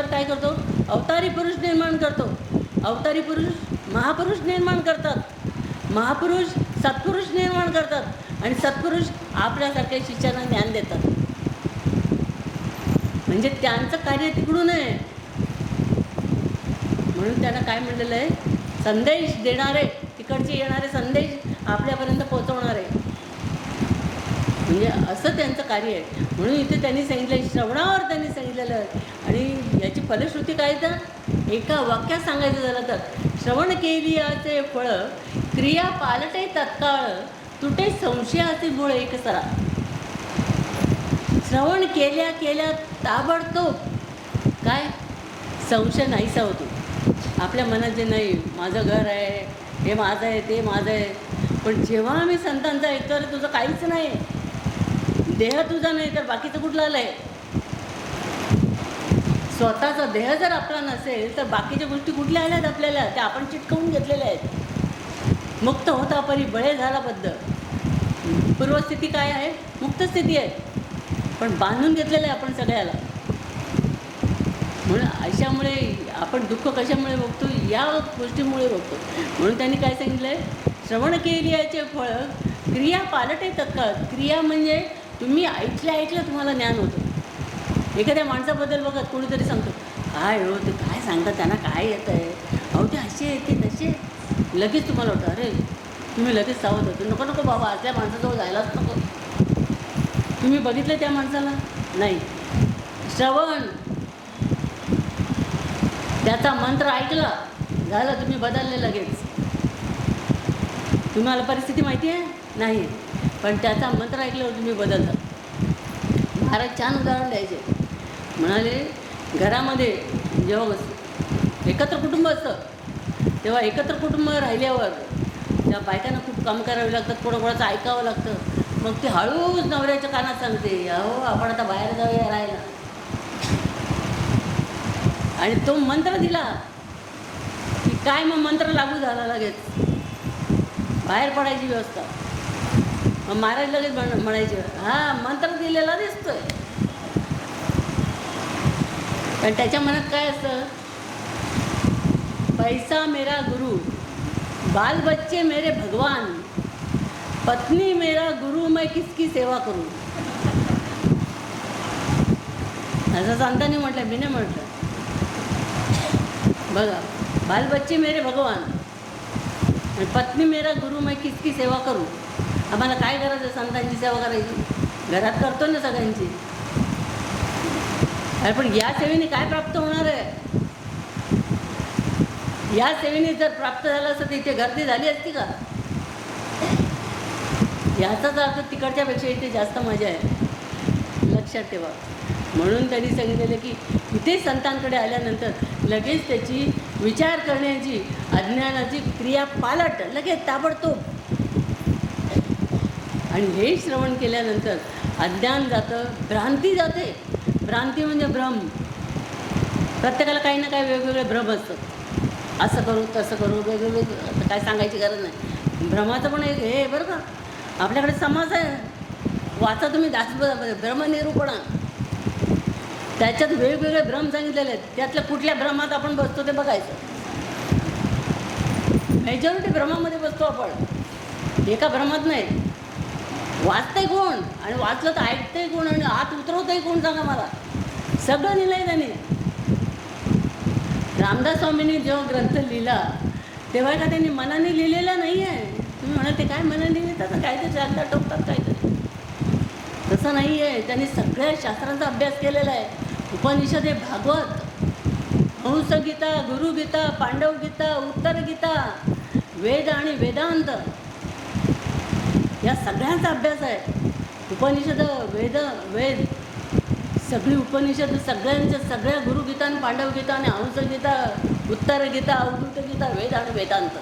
काय करतो? अवतारी पुरुष निर्माण करतो. अवतारी पुरुष महापुरुष निर्माण करतात, महापुरुष सत्पुरुष निर्माण करतात, आणि सत्पुरुष आपल्यासारख्या शिष्यांना ज्ञान देतात. म्हणजे त्यांचं कार्य तिकडून आहे. म्हणून त्यांना काय म्हणलेलं आहे? संदेश देणारे, तिकडचे येणारे संदेश आपल्यापर्यंत पोचवणारे. म्हणजे असं त्यांचं कार्य आहे. म्हणून इथे त्यांनी सांगितलं, श्रवणावर त्यांनी सांगितलेलं आहे. आणि याची फलश्रुती काय? तर एका वाक्यात सांगायचं झालं तर, श्रवण केलियाचे फळ क्रिया पालटे तत्काळ, तुटे संशयाचे मूळ एक सरा. श्रवण केल्या ताबडतोब काय संशय नाहीसा होतो. आपल्या मनात जे नाही, माझं घर आहे, हे माझं आहे, ते माझं आहे. पण जेव्हा आम्ही संतांचं ऐकतो, तर तुझं काहीच नाही, देह तुझा नाही तर बाकीचं कुठलं आलं आहे? स्वतःचा देह जर आपला नसेल तर बाकीच्या गोष्टी कुठल्या आल्यात आपल्याला? त्या आपण चिटकवून घेतलेल्या आहेत. मुक्त होता परी बळे झाला बद्ध. पूर्वस्थिती काय आहे? मुक्त स्थिती आहे, पण बांधून घेतलेलं आहे आपण सगळ्याला. म्हणून अशामुळे आपण दुःख कशामुळे बघतो? या गोष्टीमुळे बघतो. म्हणून त्यांनी काय सांगितलं आहे? श्रवण केलियाचे फळ क्रिया पालटे तत्काळ. क्रिया म्हणजे तुम्ही ऐकलं तुम्हाला ज्ञान होतं. एखाद्या माणसाबद्दल बघत कोणीतरी सांगतो, काय हो ते काय सांगतात, त्यांना काय येतं आहे, अहो ते असे ते तसे, लगेच तुम्हाला होतं अरे तुम्ही लगेच सावध होतो, नको बाबा त्या माणसाजवळ जायलाच नको. तुम्ही बघितलं त्या माणसाला? नाही. श्रवण, त्याचा मंत्र ऐकला, झालं, तुम्ही बदलले लगेच. तुम्हाला परिस्थिती माहिती आहे? नाही, पण त्याचा मंत्र ऐकल्यावर तुम्ही बदलता. महाराज छान उदाहरण द्यायचे. म्हणाले, घरामध्ये जेव्हा एकत्र कुटुंब असतं तेव्हा एकत्र कुटुंब राहिल्यावर त्या बायकांना खूप काम करावे लागतात, कोणाकोणाचं ऐकावं लागतं. मग ते हळूच नवऱ्याच्या कानात सांगते, अहो आपण आता बाहेर जाऊया राहायला. आणि तो मंत्र दिला की काय मग मंत्र लागू झाला, लगेच बाहेर पडायची व्यवस्था. मग महाराज लगेच म्हणायचे, हा मंत्र दिलेला दिसतोय. पण त्याच्या मनात काय असतं? पैसा मेरा गुरु, बाल बच्चे मेरे भगवान, पत्नी मेरा गुरु, मैं किसकी सेवा करूं. असं संतांनी म्हटलं, मी नाही म्हटलं. बघा, बाल बच्चे मेरे भगवान आणि पत्नी मेरा गुरु, मैं किसकी सेवा करूं. आम्हाला काय गरज आहे संतांची सेवा करायची? घरात करतो ना सगळ्यांची. अरे पण या सेवेने काय प्राप्त होणार आहे? या सेवेने जर प्राप्त झालं असतं तर इथे गर्दी झाली असती का? याचाच अर्थ तिकडच्यापेक्षा इथे जास्त मजा आहे, लक्षात ठेवा. म्हणून त्यांनी सांगितलेलं की इथे संतांकडे आल्यानंतर लगेच त्याची विचार करण्याची अज्ञानाची क्रिया पालट लगेच ताबडतोब. आणि हे श्रवण केल्यानंतर अज्ञान जातं, भ्रांती जाते. भ्रांती म्हणजे भ्रम. प्रत्येकाला काही ना काही वेगवेगळे भ्रम असतात. असं करू तसं करू वेगवेगळे, आता काय सांगायची गरज नाही. भ्रमाचं पण एक हे बरं का, आपल्याकडे समाज आहे, वाचा तुम्ही दासबोधामध्ये भ्रमनिरूपणा. त्याच्यात वेगवेगळे भ्रम सांगितलेले आहेत. त्यातल्या कुठल्या भ्रमात आपण बसतो ते बघायचं. मेजॉरिटी भ्रमामध्ये बसतो आपण, एका भ्रमात नाही. वाचतंय कोण आणि वाचलं तर ऐकतंय कोण आणि आत उतरवतंय कोण सांगा मला. सगळं लिहिलंय त्यांनी. रामदास स्वामींनी जेव्हा ग्रंथ लिहिला तेव्हा का त्यांनी मनाने लिहिलेला नाही आहे. तुम्ही म्हणाल ते काय मनाने लिहितात, काय ते चालतात टोकतात काहीतरी. तसं नाही आहे. त्यांनी सगळ्या शास्त्रांचा अभ्यास केलेला आहे. उपनिषद हे भागवत, हंसगीता, गुरुगीता, पांडवगीता, उत्तर गीता, वेद आणि वेदांत या सगळ्यांचा अभ्यास आहे. उपनिषद, वेद सगळी उपनिषद सगळ्यांच्या, सगळ्या गुरुगीता आणि पांडवगीता आणि हंसगीता, उत्तर गीता, अवधूत गीता, वेद आणि वेदांत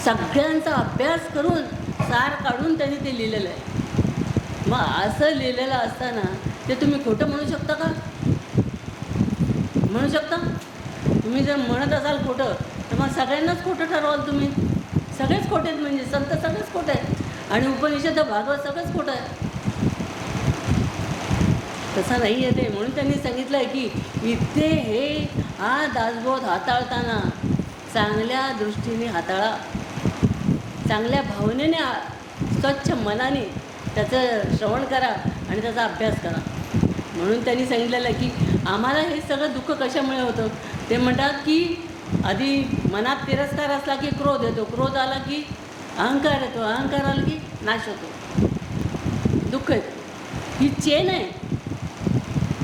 सगळ्यांचा अभ्यास करून सार काढून त्यांनी ते लिहिलेलं आहे. मग असं लिहिलेलं असताना ते तुम्ही खोटं म्हणू शकता का? म्हणू शकता? तुम्ही जर म्हणत असाल खोटं तर मग सगळ्यांनाच खोटं ठरवाल तुम्ही. सगळेच खोटे आहेत, म्हणजे संत सगळेच खोटे आहेत आणि उपनिषद भागवत सगळंच खोटं आहे. तसं नाही आहे ते. म्हणून त्यांनी सांगितलं आहे की इथे हे हा दासबोध हाताळताना चांगल्या दृष्टीने हाताळा, चांगल्या भावनेने, स्वच्छ मनाने त्याचं श्रवण करा आणि त्याचा अभ्यास करा. म्हणून त्यांनी सांगितलेलं आहे की आम्हाला हे सगळं दुःख कशामुळे होतं. ते म्हणतात की आधी मनात तिरस्कार असला की क्रोध येतो, क्रोध आला की अहंकार येतो, अहंकार आला की नाश होतो, दुःख येतं. ही चेन आहे.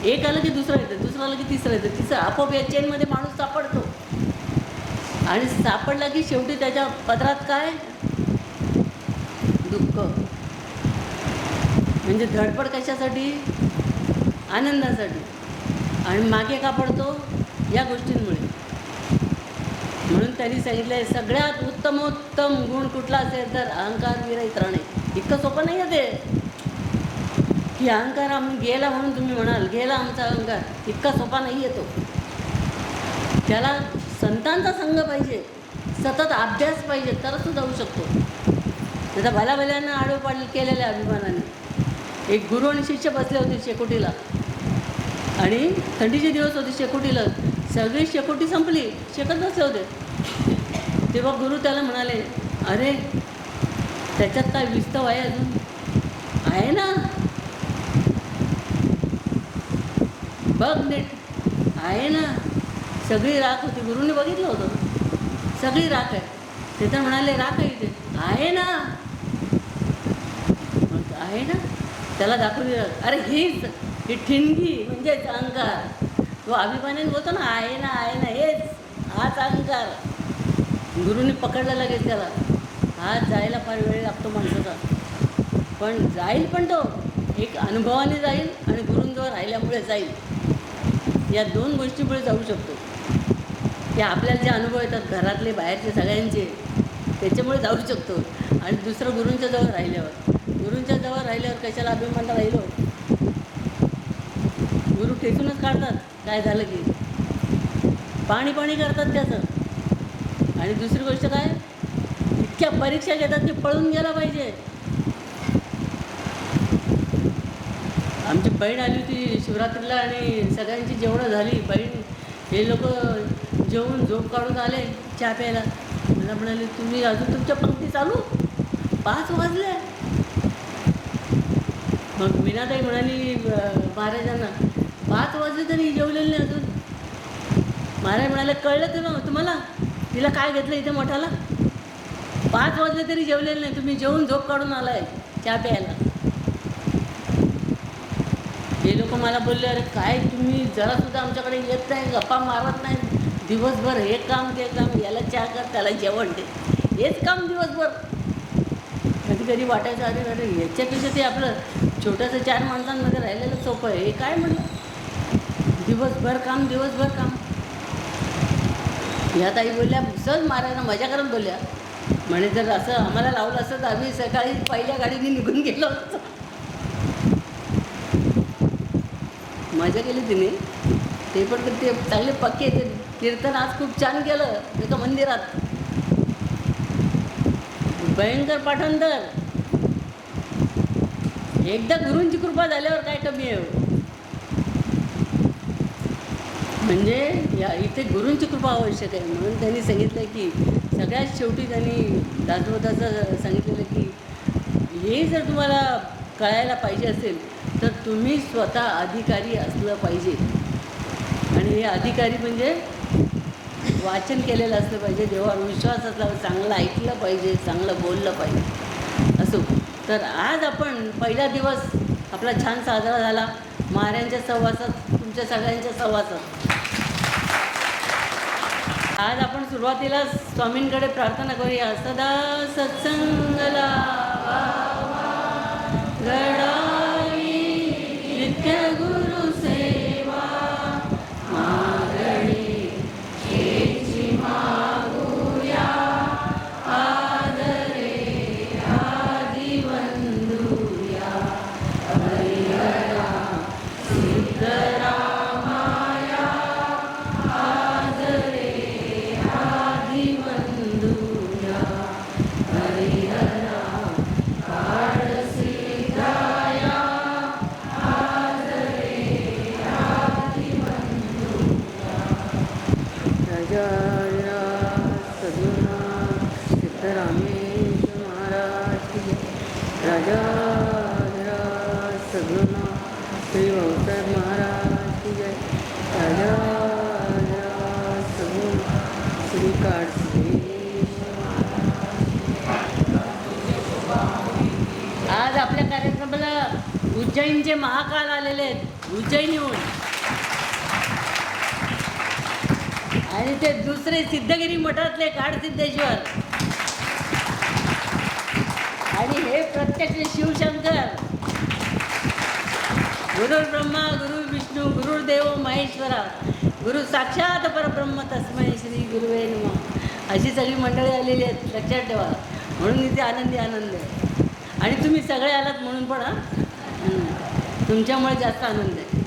एक आलं की दुसरं येतं, दुसरं आलं की तिसरं येतं, तिसरं आपोआप या चेनमध्ये माणूस सापडतो. आणि सापडला की शेवटी त्याच्या पदरात काय, दुःख. म्हणजे धडपड कशासाठी, आनंदासाठी. आणि मागे का पडतो, या गोष्टींमुळे. म्हणून त्यांनी सांगितलं आहे सगळ्यात उत्तमोत्तम गुण कुठला असेल तर अहंकार विरहित राहणे. इतकं सोपं नाही आहे ते की अहंकार आम्ही गेला म्हणून तुम्ही म्हणाल गेला आमचा अहंकार. इतका सोपा नाही येतो. त्याला संतांचा संग पाहिजे, सतत अभ्यास पाहिजे, तरच तो जाऊ शकतो. त्याचा भल्याभल्यांना आडोपाड केलेल्या अभिमानाने. एक गुरु आणि शिष्य बसले होते शेकोटीला आणि थंडीचे दिवस होते. शेकोटीला सगळी शेकोटी संपली, शेकत बसले होते. तेव्हा गुरु त्याला म्हणाले, अरे त्याच्यात काय विस्तव आहे अजून, आहे ना, बघ नीट, आहे ना. सगळी राख होती. गुरुने बघितलं होतं, सगळी राख आहे. ते तर म्हणाले राख आहे इथे, आहे ना, आहे ना. त्याला दाखवली, अरे हीच ही ठिणगी म्हणजेच अहंकार. तो अभिमानाने बोलतो ना, आहे ना, आहे ना, हेच हाच अहंकार. गुरुने पकडला लगेच त्याला. हात जायला फार वेळ लागतो माणसाचा, पण जाईल. पण तो एक अनुभवाने जाईल आणि गुरूंजवळ राहिल्यामुळे जाईल. या दोन गोष्टीमुळे जाऊ शकतो. ते आपल्याला जे अनुभव येतात घरातले बाहेरचे सगळ्यांचे, त्याच्यामुळे जाऊ शकतो. आणि दुसरं गुरूंच्या जवळ राहिल्यावर, गुरूंच्या जवळ राहिल्यावर कशाला अभिमान राहिलो. गुरु ठेचूनच काढतात, काय झालं की पाणी पाणी करतात त्याचं. आणि दुसरी गोष्ट काय, इतक्या परीक्षा घेतात की पळून गेला पाहिजे. आमची बहीण आली होती शिवरात्रीला आणि सगळ्यांची जेवणं झाली. बहीण हे लोक जेवून झोप काढून आले चहा प्यायला. मला म्हणाले, तुम्ही अजून तुमच्या पंक्ती चालू, 5 वाजले. मग मीनाताई म्हणाली महाराजांना, 5 वाजले तरी जेवलेले नाही अजून. महाराज म्हणाले, कळलं तुला, तुम्हाला तिला काय घेतलं इथे मोठ्याला, 5 वाजले तरी जेवलेले नाही, तुम्ही जेवून झोप काढून आलाय चहा प्यायला. हे लोक मला बोलले, अरे काय तुम्ही जरासुद्धा आमच्याकडे येत नाही, गप्पा मारत नाही दिवसभर, हे काम ते काम, याला चहा कर त्याला जेवण दे, हेच काम दिवसभर. कधी कधी वाटायचं, अरे अरे याच्यापेक्षा ते आपलं छोटंसं 4 माणसांमध्ये राहिलेलं सोपं आहे. हे काय म्हणलं, दिवसभर काम, दिवसभर काम. ह्या ताई बोलल्या सहज महाराजांना मजा करत बोलल्या, म्हणे जर असं आम्हाला लावलं असतं तर आम्ही सकाळी पहिल्या गाडीने निघून गेलो असतो. मजा केली तिने. ते पण ते चांगले पक्के ते कीर्तन आज खूप छान केलं एका मंदिरात. भयंकर पाठांतर. एकदा गुरूंची कृपा झाल्यावर काय कमी आहे. म्हणजे या इथे गुरूंची कृपा आवश्यक आहे. म्हणून त्यांनी सांगितलं की सगळ्यात शेवटी त्यांनी दासबोधाचं सांगितलेलं की हे जर तुम्हाला कळायला पाहिजे असेल तर तुम्ही स्वतः अधिकारी असलं पाहिजे. आणि हे अधिकारी म्हणजे वाचन केलेलं असलं पाहिजे, देवावर विश्वास असला, चांगलं ऐकलं पाहिजे, चांगलं बोललं पाहिजे असो. तर आज आपण पहिला दिवस आपला छान साजरा झाला महाराजांच्या सहवासात, तुमच्या सगळ्यांच्या सहवासात. आज आपण सुरुवातीला स्वामींकडे प्रार्थना करूया. सदा सत्संगला घडावी नित्य गुरु सेवा मागणी हेची मागूया आदरे आदि वंदूया हरिहरा सिद्धरामाया आदरे आदि वंदूया हरिहरा काळसिद्धाया आदरे आदि वंदूया. राजा सद्गुणा सिद्धरामेश महाराज की जय. राजा सद्गुणा श्री भाऊसाहेब महाराज की जय. राजा सद्गुणा श्री काळसिद्धेश महाराज. आज आपल्या कार्यक्रमाला उज्जैनचे महाकाल आलेले आहेत, उज्जैनीहून. आणि ते दुसरे सिद्धगिरी मठातले काडसिद्धेश्वर. आणि हे प्रत्यक्ष शिवशंकर. गुरुर् ब्रह्मा गुरु विष्णू गुरुर्देव महेश्वरा गुरु साक्षात परब्रह्म तस्मै श्री गुरुवे नमः. अशी सगळी मंडळी आलेली आहेत, लक्षात ठेवा. म्हणून इथे आनंद आहे. आणि तुम्ही सगळे आलात म्हणून पण तुमच्यामुळे जास्त आनंद आहे.